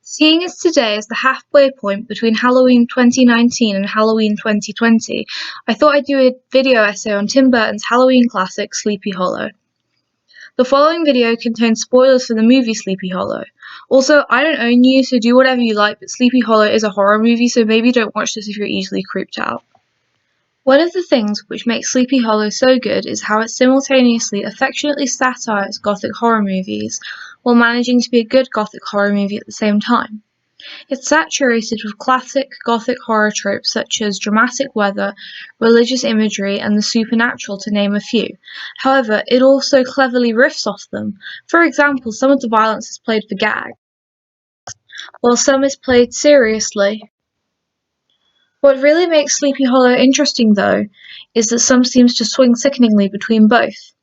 Seeing as today is the halfway point between Halloween 2019 and Halloween 2020, I thought I'd do a video essay on Tim Burton's Halloween classic Sleepy Hollow. The following video contains spoilers for the movie Sleepy Hollow. Also, I don't own you, so do whatever you like, but Sleepy Hollow is a horror movie, so maybe don't watch this if you're easily creeped out. One of the things which makes Sleepy Hollow so good is how it simultaneously affectionately satires Gothic horror movies, while managing to be a good Gothic horror movie at the same time. It's saturated with classic Gothic horror tropes such as dramatic weather, religious imagery, and the supernatural, to name a few. However, it also cleverly riffs off them. For example, some of the violence is played for gag, while some is played seriously. What really makes Sleepy Hollow interesting, though, is that some seems to swing sickeningly between both.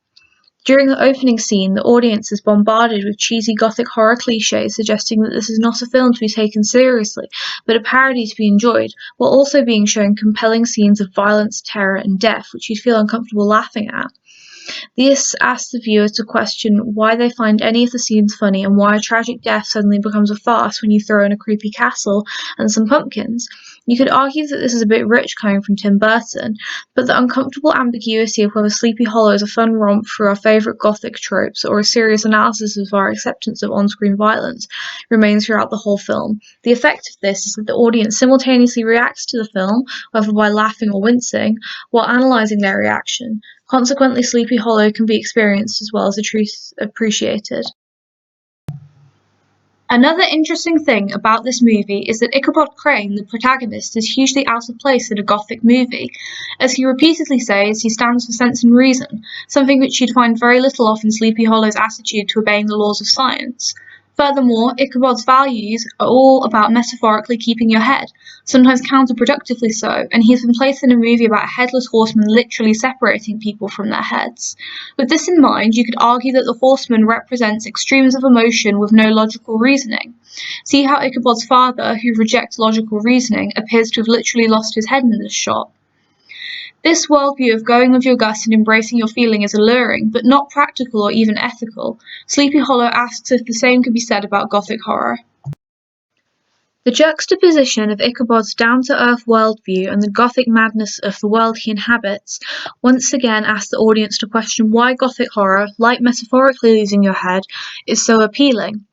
During the opening scene, the audience is bombarded with cheesy Gothic horror cliches suggesting that this is not a film to be taken seriously, but a parody to be enjoyed, while also being shown compelling scenes of violence, terror, and death, which you'd feel uncomfortable laughing at. This asks the viewer to question why they find any of the scenes funny and why a tragic death suddenly becomes a farce when you throw in a creepy castle and some pumpkins. You could argue that this is a bit rich coming from Tim Burton, but the uncomfortable ambiguity of whether Sleepy Hollow is a fun romp through our favourite Gothic tropes or a serious analysis of our acceptance of on-screen violence remains throughout the whole film. The effect of this is that the audience simultaneously reacts to the film, whether by laughing or wincing, while analysing their reaction. Consequently, Sleepy Hollow can be experienced as well as the truth appreciated. Another interesting thing about this movie is that Ichabod Crane, the protagonist, is hugely out of place in a Gothic movie. As he repeatedly says, he stands for sense and reason, something which you'd find very little of in Sleepy Hollow's attitude to obeying the laws of science. Furthermore, Ichabod's values are all about metaphorically keeping your head, sometimes counterproductively so, and he's been placed in a movie about a headless horseman literally separating people from their heads. With this in mind, you could argue that the horseman represents extremes of emotion with no logical reasoning. See how Ichabod's father, who rejects logical reasoning, appears to have literally lost his head in this shot. This worldview of going with your gut and embracing your feeling is alluring, but not practical or even ethical. Sleepy Hollow asks if the same could be said about Gothic horror. The juxtaposition of Ichabod's down-to-earth worldview and the Gothic madness of the world he inhabits once again asks the audience to question why Gothic horror, like metaphorically losing your head, is so appealing.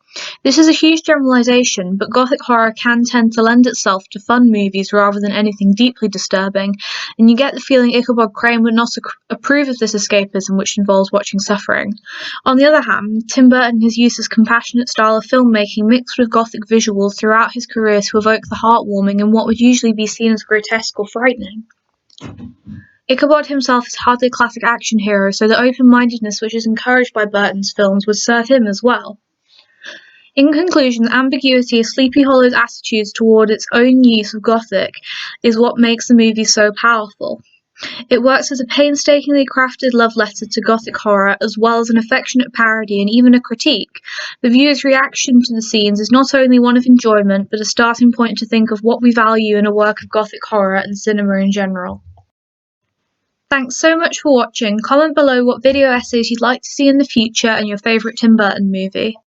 This is a huge generalization, but Gothic horror can tend to lend itself to fun movies rather than anything deeply disturbing, and you get the feeling Ichabod Crane would not approve of this escapism which involves watching suffering. On the other hand, Tim Burton has used his compassionate style of filmmaking mixed with Gothic visuals throughout his career to evoke the heartwarming in what would usually be seen as grotesque or frightening. Ichabod himself is hardly a classic action hero, so the open-mindedness which is encouraged by Burton's films would serve him as well. In conclusion, the ambiguity of Sleepy Hollow's attitudes toward its own use of Gothic is what makes the movie so powerful. It works as a painstakingly crafted love letter to Gothic horror, as well as an affectionate parody and even a critique. The viewer's reaction to the scenes is not only one of enjoyment, but a starting point to think of what we value in a work of Gothic horror and cinema in general. Thanks so much for watching. Comment below what video essays you'd like to see in the future and your favourite Tim Burton movie.